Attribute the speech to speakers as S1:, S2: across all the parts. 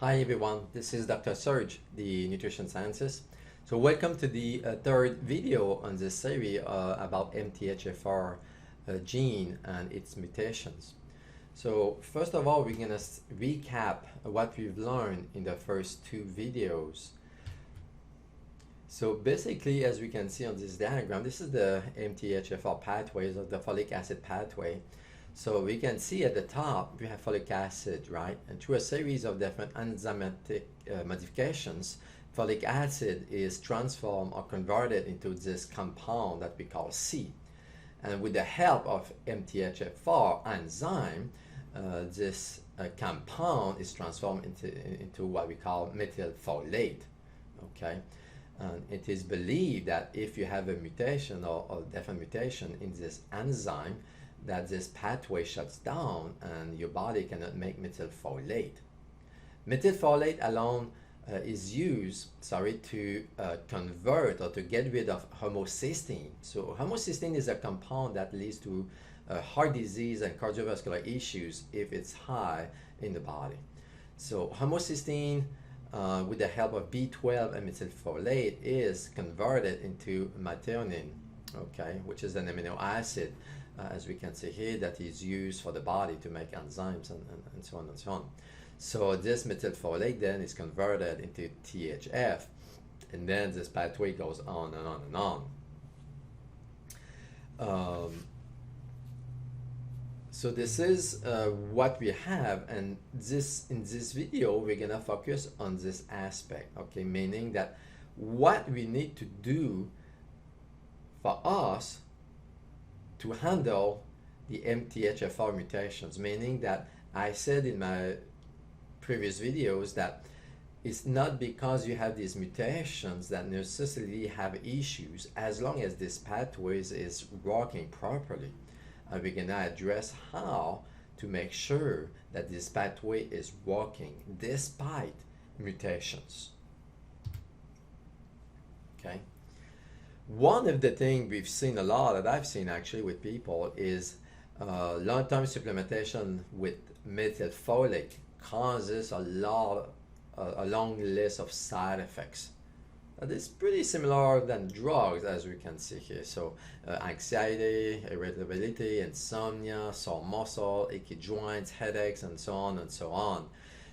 S1: Hi everyone, this is Dr. Serge, the nutrition scientist. So welcome to the third video on this series about MTHFR gene and its mutations. So first of all, we're going to recap what we've learned in the first two videos. So basically, as we can see on this diagram, this is the MTHFR pathways of the folic acid pathway. So we can see at the top we have folic acid, right? And through a series of different enzymatic modifications, folic acid is transformed or converted into this compound that we call C. And with the help of MTHFR enzyme, this compound is transformed into what we call methylfolate, okay? And it is believed that if you have a mutation or different mutation in this enzyme, that this pathway shuts down and your body cannot make methylfolate. Methylfolate alone is used, to convert or to get rid of homocysteine. So homocysteine is a compound that leads to heart disease and cardiovascular issues if it's high in the body. So homocysteine, with the help of B12 and methylfolate, is converted into methionine, okay, which is an amino acid, as we can see here, that is used for the body to make enzymes and so on and so on. So this methylfolate then is converted into THF, and then this pathway goes on and on and on. So this is what we have, and in this video we're gonna focus on this aspect, okay, meaning that what we need to do for us to handle the MTHFR mutations, meaning that I said in my previous videos that it's not because you have these mutations that necessarily have issues, as long as this pathways is working properly. We're gonna address how to make sure that this pathway is working despite mutations, okay? One of the things we've seen a lot, that I've seen actually with people, is long-term supplementation with methylfolate causes a long list of side effects. It's pretty similar than drugs, as we can see here. So anxiety, irritability, insomnia, sore muscle, achy joints, headaches, and so on and so on.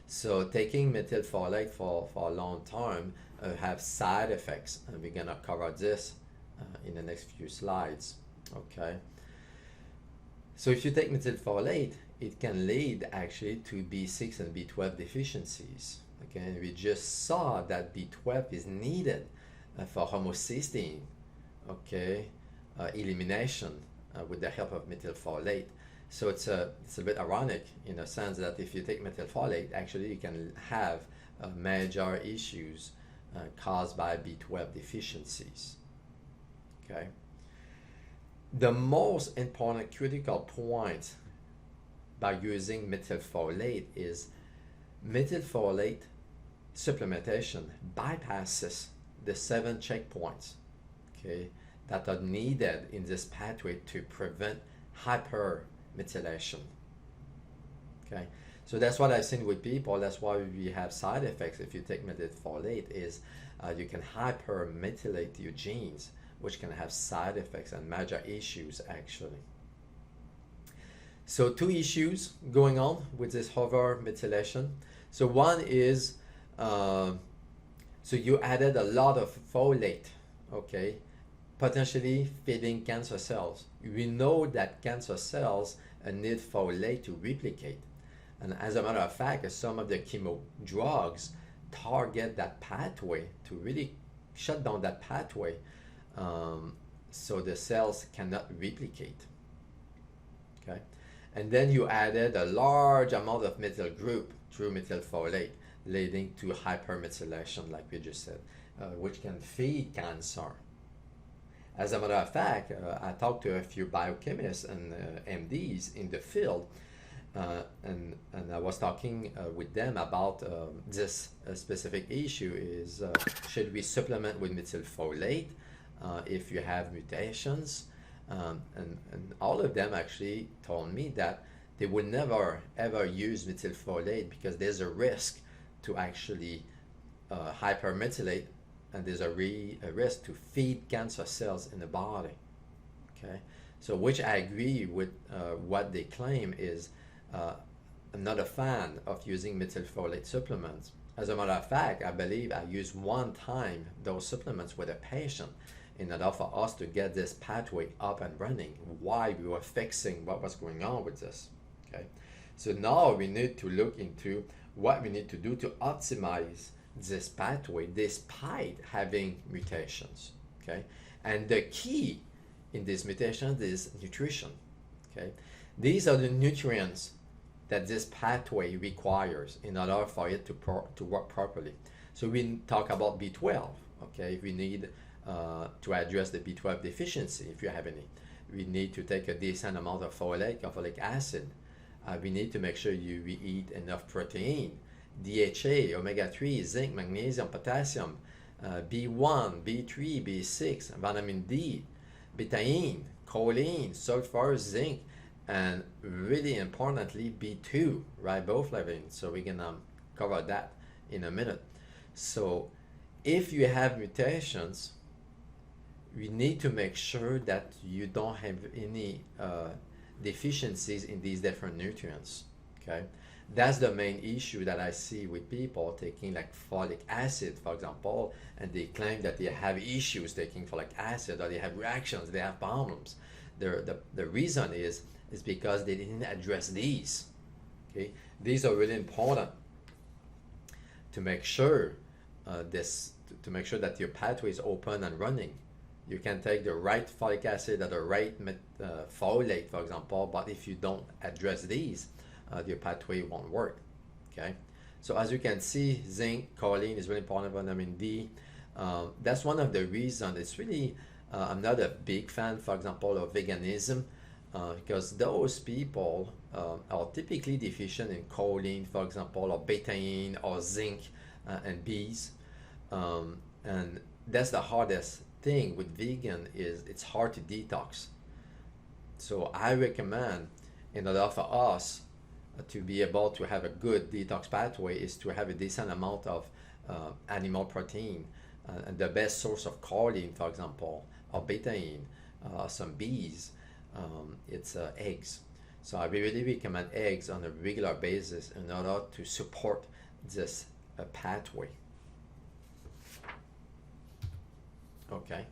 S1: So taking methylfolate for a long time have side effects, and we're gonna cover this in the next few slides, okay? So if you take methylfolate, it can lead actually to B6 and B12 deficiencies, okay? And we just saw that B12 is needed for homocysteine, okay, elimination with the help of methylfolate. So it's a bit ironic in a sense that if you take methylfolate, actually you can have major issues caused by B12 deficiencies. Okay. The most important critical point by using methylfolate is methylfolate supplementation bypasses the 7 checkpoints, okay, that are needed in this pathway to prevent hypermethylation. Okay, so that's what I've seen with people. That's why we have side effects if you take methylfolate, is you can hypermethylate your genes, which can have side effects and major issues actually. So two issues going on with this overmethylation. So one is, so you added a lot of folate, okay, potentially feeding cancer cells. We know that cancer cells need folate to replicate. And as a matter of fact, some of the chemo drugs target that pathway to really shut down that pathway, so the cells cannot replicate, okay? And then you added a large amount of methyl group through methylfolate, leading to hypermethylation, like we just said, which can feed cancer. As a matter of fact, I talked to a few biochemists and MDs in the field, and I was talking with them about this specific issue is, should we supplement with methylfolate if you have mutations? And all of them actually told me that they would never ever use methylfolate because there's a risk to actually hypermethylate, and there's a risk to feed cancer cells in the body. Okay, so which I agree with what they claim is I'm not a fan of using methylfolate supplements. As a matter of fact, I believe I used one time those supplements with a patient in order for us to get this pathway up and running while we were fixing what was going on with this. Okay, so now we need to look into what we need to do to optimize this pathway despite having mutations. Okay, and the key in these mutations is nutrition. Okay, these are the nutrients that this pathway requires in order for it to work properly. So we talk about B12. Okay, we need to address the B12 deficiency if you have any. We need to take a decent amount of folate or folic acid. We need to make sure we eat enough protein, DHA, omega-3, zinc, magnesium, potassium, B1, B3, B6, vitamin D, betaine, choline, sulfur, zinc, and really importantly B2, riboflavin. So we're gonna cover that in a minute. So if you have mutations, we need to make sure that you don't have any deficiencies in these different nutrients. Okay, that's the main issue that I see with people taking like folic acid, for example, and they claim that they have issues taking folic acid, or they have reactions, they have problems. The reason is because they didn't address these. Okay, these are really important to make sure to make sure that your pathway is open and running. You can take the right folic acid or the right folate, for example, but if you don't address these, your pathway won't work. Okay, so as you can see, zinc, choline is really important, vitamin D. That's one of the reasons. It's really I'm not a big fan, for example, of veganism, because those people are typically deficient in choline, for example, or betaine, or zinc, and Bs, and that's the hardest thing with vegan is it's hard to detox. So I recommend, in order for us to be able to have a good detox pathway, is to have a decent amount of animal protein, and the best source of choline, for example, or betaine, some Bs, it's eggs. So I really recommend eggs on a regular basis in order to support this pathway. Okay.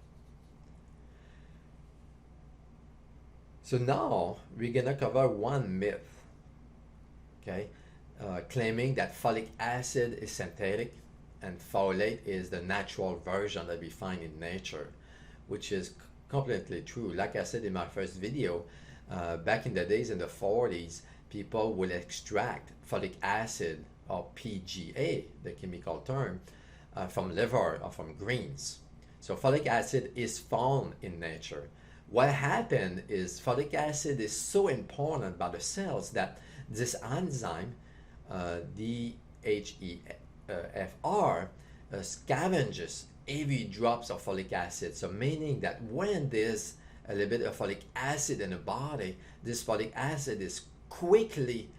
S1: So now we're gonna cover one myth, okay, claiming that folic acid is synthetic and folate is the natural version that we find in nature, which is completely true. Like I said in my first video, back in the days in the 40s, people would extract folic acid, or PGA, the chemical term, from liver or from greens. So folic acid is found in nature. What happened is folic acid is so important by the cells that this enzyme, MTHFR, scavenges every drops of folic acid. So meaning that when there's a little bit of folic acid in the body, this folic acid is quickly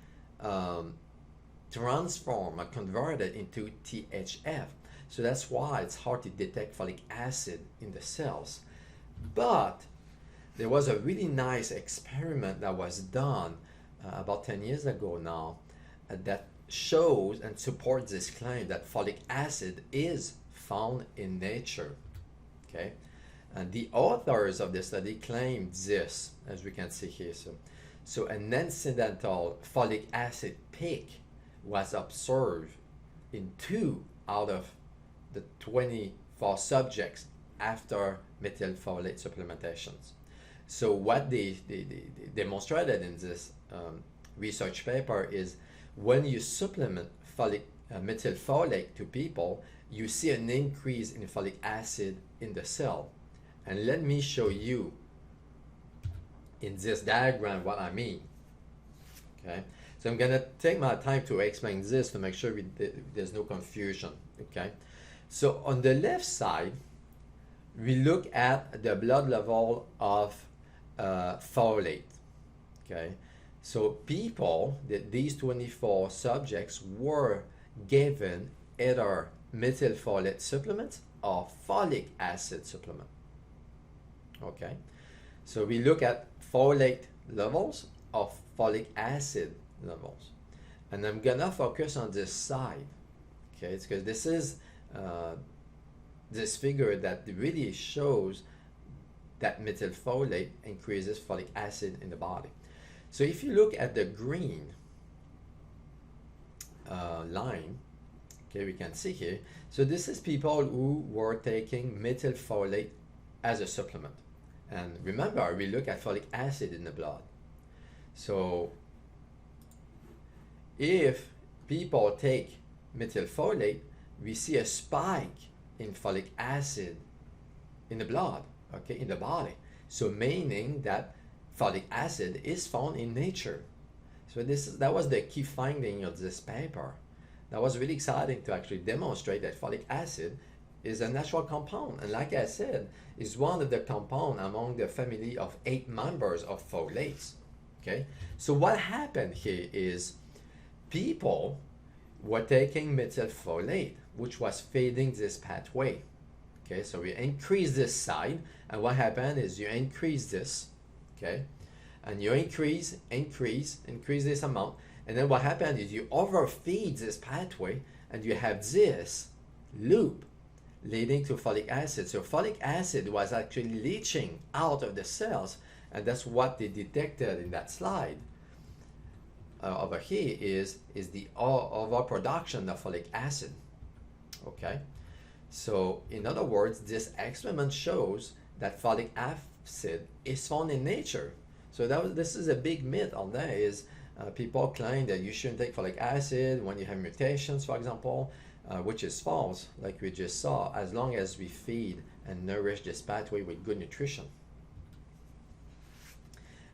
S1: transformed or converted into THF. So that's why it's hard to detect folic acid in the cells. But there was a really nice experiment that was done about 10 years ago now that shows and supports this claim that folic acid is found in nature. Okay, and the authors of the study claimed this, as we can see here. So an incidental folic acid peak was observed in 2 out of the 24 subjects after methylfolate supplementations. So what they demonstrated in this research paper is when you supplement methylfolate to people, you see an increase in folic acid in the cell. And let me show you in this diagram what I mean. Okay, so I'm gonna take my time to explain this to make sure there's no confusion. Okay, so on the left side, we look at the blood level of folate. Okay, so these 24 subjects were given either methylfolate supplement or folic acid supplement. Okay, so we look at folate levels or folic acid levels, and I'm gonna focus on this side. Okay, it's because this is this figure that really shows that methylfolate increases folic acid in the body. So if you look at the green line, okay, we can see here. So this is people who were taking methylfolate as a supplement. And remember, we look at folic acid in the blood. So if people take methylfolate, we see a spike in folic acid in the blood, okay, in the body. So meaning that folic acid is found in nature. So that was the key finding of this paper. That was really exciting to actually demonstrate that folic acid is a natural compound, and like I said, is one of the compounds among the family of 8 members of folates. Okay, so what happened here is people were taking methylfolate, which was feeding this pathway. Okay, so we increase this side, and what happened is you increase this, okay, and you increase this amount, and then what happened is you overfeed this pathway, and you have this loop leading to folic acid. So folic acid was actually leaching out of the cells, and that's what they detected in that slide. Over here is the overproduction of folic acid. Okay, so in other words, this experiment shows that folic acid is found in nature. So this is a big myth on there. Is people claim that you shouldn't take folic acid when you have mutations, for example, which is false, like we just saw, as long as we feed and nourish this pathway with good nutrition.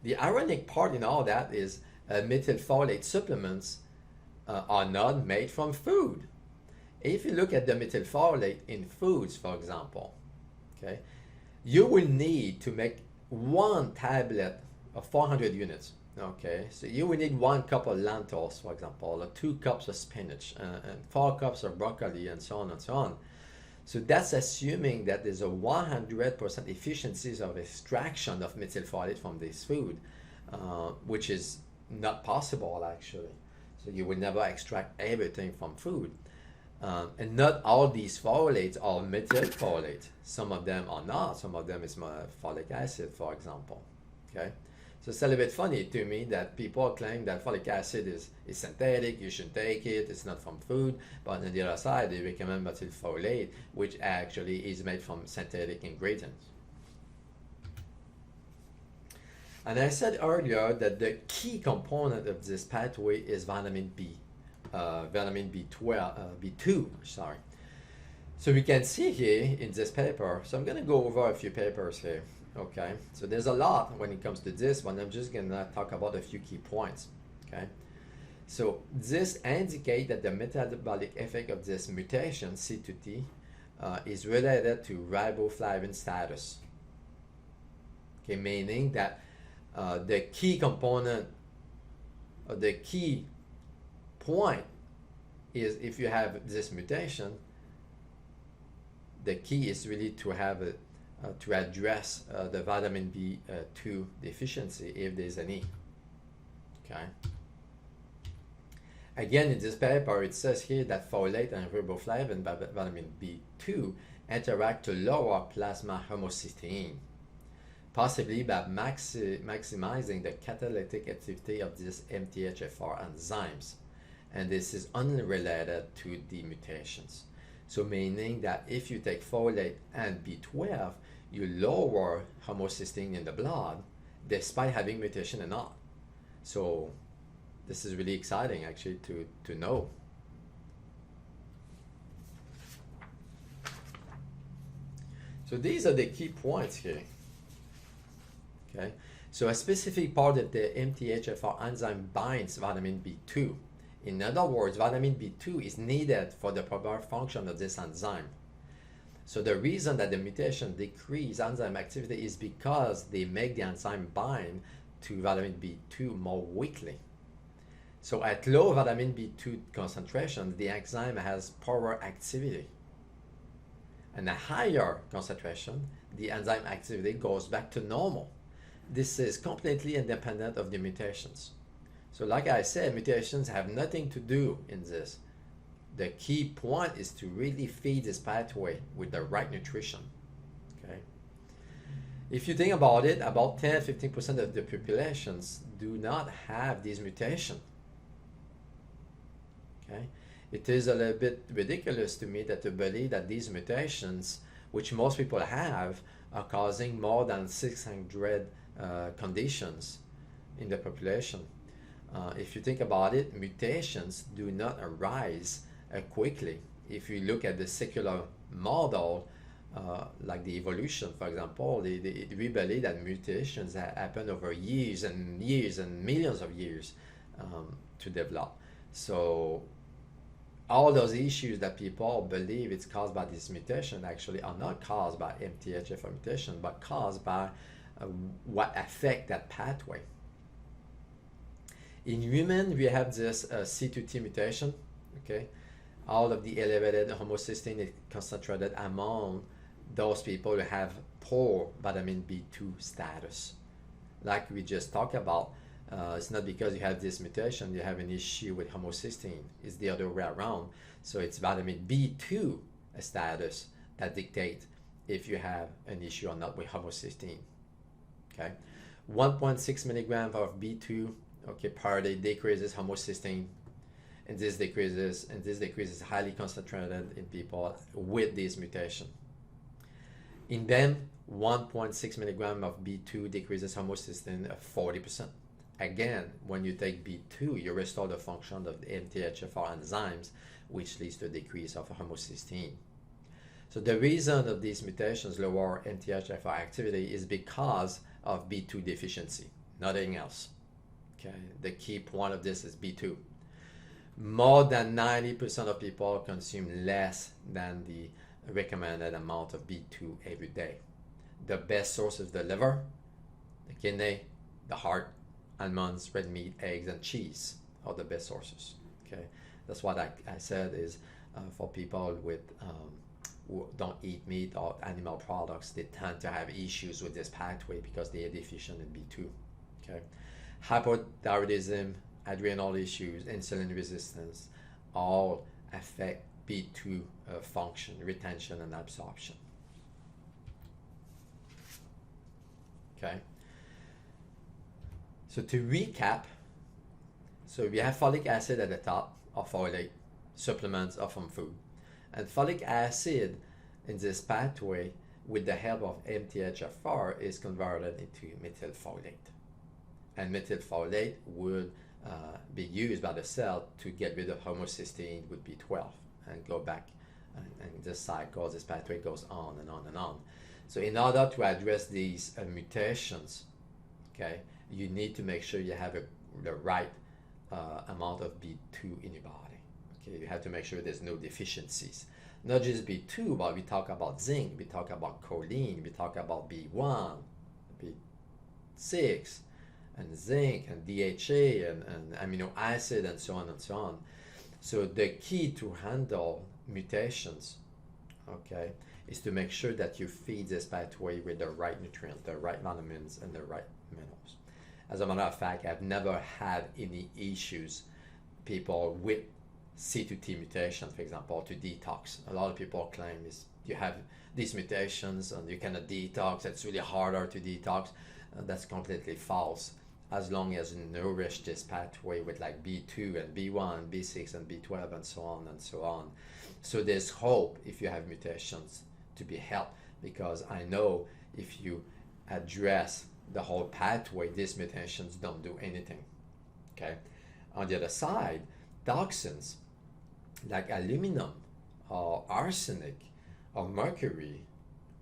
S1: The ironic part in all that is methylfolate supplements are not made from food. If you look at the methylfolate in foods, for example, okay, you will need to make 1 tablet of 400 units. Okay, so you will need 1 cup of lentils, for example, or 2 cups of spinach, and 4 cups of broccoli, and so on and so on. So that's assuming that there's a 100% efficiencies of extraction of methylfolate from this food, which is not possible actually. So you will never extract everything from food. And not all these folates are methylfolate. Some of them are not. Some of them is folic acid, for example. Okay, so it's a little bit funny to me that people claim that folic acid is synthetic, you shouldn't take it, it's not from food, but on the other side they recommend methylfolate, which actually is made from synthetic ingredients. And I said earlier that the key component of this pathway is vitamin B, vitamin B2, sorry. So we can see here in this paper, so I'm going to go over a few papers here. Okay, so there's a lot when it comes to this one. I'm just gonna talk about a few key points. Okay, so this indicates that the metabolic effect of this mutation C2T is related to riboflavin status. Okay, meaning that the key component or the key point is if you have this mutation, the key is really to have a to address the vitamin B2 deficiency if there's any. Okay. Again, in this paper, it says here that folate and riboflavin, vitamin B2, interact to lower plasma homocysteine, possibly by maximizing the catalytic activity of these MTHFR enzymes. And this is unrelated to the mutations. So meaning that if you take folate and B12, you lower homocysteine in the blood despite having mutation or not. So this is really exciting actually to know. So these are the key points here. Okay, so a specific part of the MTHFR enzyme binds vitamin B2. In other words, vitamin B2 is needed for the proper function of this enzyme. So the reason that the mutation decrease enzyme activity is because they make the enzyme bind to vitamin B2 more weakly. So at low vitamin B2 concentration, the enzyme has poor activity. And a higher concentration, the enzyme activity goes back to normal. This is completely independent of the mutations. So like I said, mutations have nothing to do in this. The key point is to really feed this pathway with the right nutrition. Okay. If you think about it, about 10-15% of the populations do not have these mutations. Okay. It is a little bit ridiculous to me that to believe that these mutations, which most people have, are causing more than 600 conditions in the population. If you think about it, mutations do not arise quickly. If you look at the secular model, like the evolution, for example, we believe that mutations happen over years and years and millions of years to develop. So all those issues that people believe it's caused by this mutation actually are not caused by MTHFR mutation, but caused by what affect that pathway. In human, we have this C2T mutation. Okay, all of the elevated homocysteine is concentrated among those people who have poor vitamin B2 status. Like we just talked about, it's not because you have this mutation you have an issue with homocysteine. It's the other way around. So it's vitamin B2 status that dictates if you have an issue or not with homocysteine. Okay, 1.6 milligram of B2 per day decreases homocysteine, and this decreases highly concentrated in people with this mutation. In them, 1.6 milligram of B2 decreases homocysteine 40%. Again, when you take B2, you restore the function of the MTHFR enzymes, which leads to a decrease of homocysteine. So the reason of these mutations lower MTHFR activity is because of B2 deficiency, nothing else. Okay, the key point of this is B2. More than 90% of people consume less than the recommended amount of B2 every day. The best source is the liver, the kidney, the heart, almonds, red meat, eggs, and cheese are the best sources. Okay, that's what I said is for people with who don't eat meat or animal products, they tend to have issues with this pathway because they are deficient in B2. Okay, hypothyroidism, adrenal issues, insulin resistance, all affect B2 function, retention, and absorption. Okay. So to recap, so we have folic acid at the top, or folate, supplements or from food. And folic acid in this pathway, with the help of MTHFR, is converted into methylfolate. And methylfolate would be used by the cell to get rid of homocysteine with B12 and go back, and this cycle, this pathway goes on and on and on. So in order to address these mutations, okay, you need to make sure you have the right amount of B2 in your body. Okay, you have to make sure there's no deficiencies. Not just B2, but we talk about zinc, we talk about choline, we talk about B1, B6, and zinc, and DHA, and amino acid, and so on and so on. So the key to handle mutations, okay, is to make sure that you feed this pathway with the right nutrients, the right vitamins, and the right minerals. As a matter of fact, I've never had any issues, people with C2T mutation, for example, to detox. A lot of people claim is you have these mutations and you cannot detox, it's really harder to detox. That's completely false. As long as you nourish this pathway with like B2 and B1, B6 and B12 and so on and so on. So there's hope if you have mutations to be helped, because I know if you address the whole pathway, these mutations don't do anything. Okay. On the other side, toxins like aluminum or arsenic or mercury,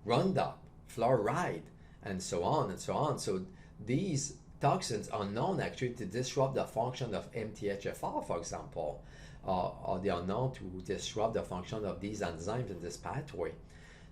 S1: Roundup, fluoride, and so on and so on. So these toxins are known actually to disrupt the function of MTHFR, for example, or they are known to disrupt the function of these enzymes in this pathway.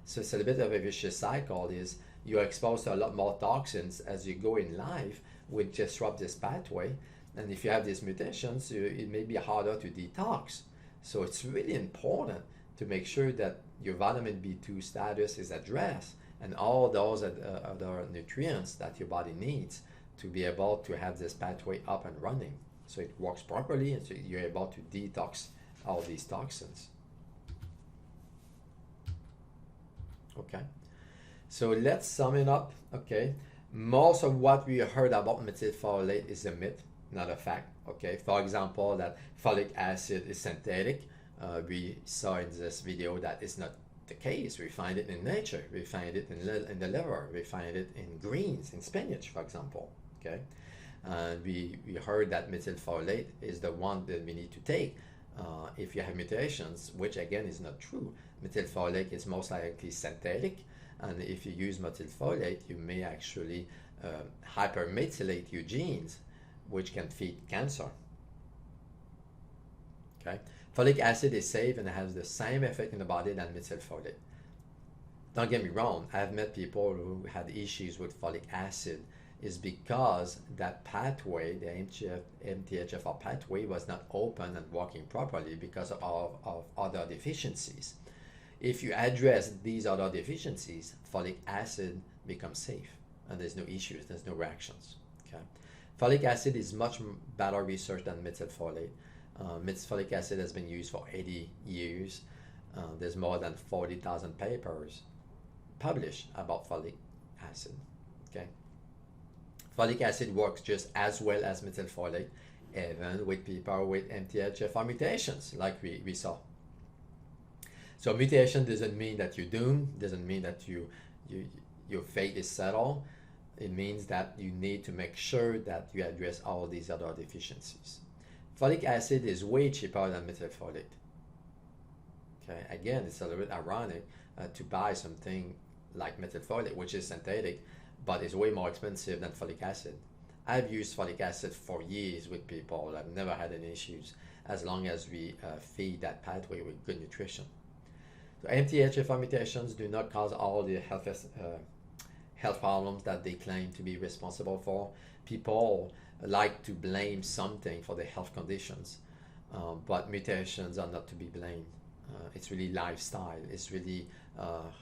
S1: So it's a bit of a vicious cycle. Is you're exposed to a lot more toxins as you go in life, which disrupt this pathway, And if you have these mutations, it may be harder to detox. So it's really important to make sure that your vitamin B2 status is addressed and all those other nutrients that your body needs to be able to have this pathway up and running. So it works properly and so you're able to detox all these toxins. Okay, so let's sum it up. Okay, most of what we heard about methylfolate is a myth, not a fact. Okay, for example, that folic acid is synthetic. We saw in this video that it's not the case. We find it in nature. We find it in the liver. We find it in greens, in spinach, for example. Okay, and we heard that methylfolate is the one that we need to take if you have mutations, which again is not true. Methylfolate is most likely synthetic, and if you use methylfolate, you may actually hypermethylate your genes, which can feed cancer. Okay, folic acid is safe and has the same effect in the body than methylfolate. Don't get me wrong, I've met people who had issues with folic acid is because that pathway, the MTHFR pathway, was not open and working properly because of other deficiencies. If you address these other deficiencies, folic acid becomes safe and there's no issues, there's no reactions. Okay? Folic acid is much better research than methylfolate. Folic acid has been used for 80 years. There's more than 40,000 papers published about folic acid. Okay? Folic acid works just as well as methylfolate, even with people with MTHFR mutations, like we saw. So mutation doesn't mean that you're doomed, doesn't mean that your fate is settled. It means that you need to make sure that you address all these other deficiencies. Folic acid is way cheaper than methylfolate. Okay, again, it's a little bit ironic to buy something like methylfolate, which is synthetic, but it's way more expensive than folic acid. I've used folic acid for years with people. I've never had any issues as long as we feed that pathway with good nutrition. So MTHFR mutations do not cause all the health problems that they claim to be responsible for. People like to blame something for their health conditions, but mutations are not to be blamed. It's really lifestyle. It's really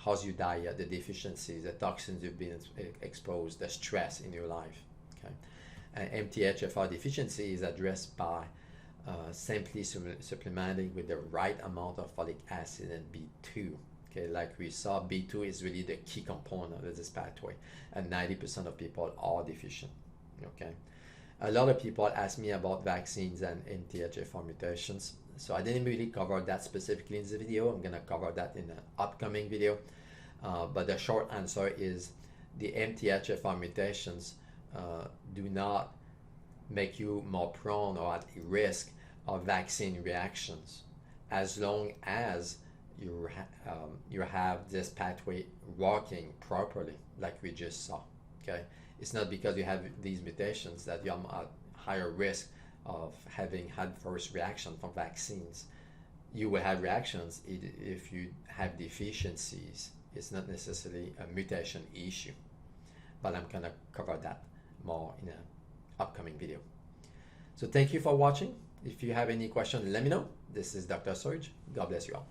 S1: how's your diet, the deficiencies, the toxins you've been exposed, the stress in your life. Okay, and MTHFR deficiency is addressed by simply supplementing with the right amount of folic acid and B2. Okay, like we saw, B2 is really the key component of this pathway, and 90% of people are deficient. Okay, a lot of people ask me about vaccines and MTHFR mutations, so I didn't really cover that specifically in this video. I'm gonna cover that in an upcoming video, but the short answer is the MTHFR mutations do not make you more prone or at risk of vaccine reactions, as long as you have this pathway working properly, like we just saw. Okay, it's not because you have these mutations that you're at higher risk of having adverse reaction from vaccines. You will have reactions if you have deficiencies. It's not necessarily a mutation issue, but I'm gonna cover that more in an upcoming video. So thank you for watching. If you have any questions, let me know. This is Dr. Serge. God bless you all.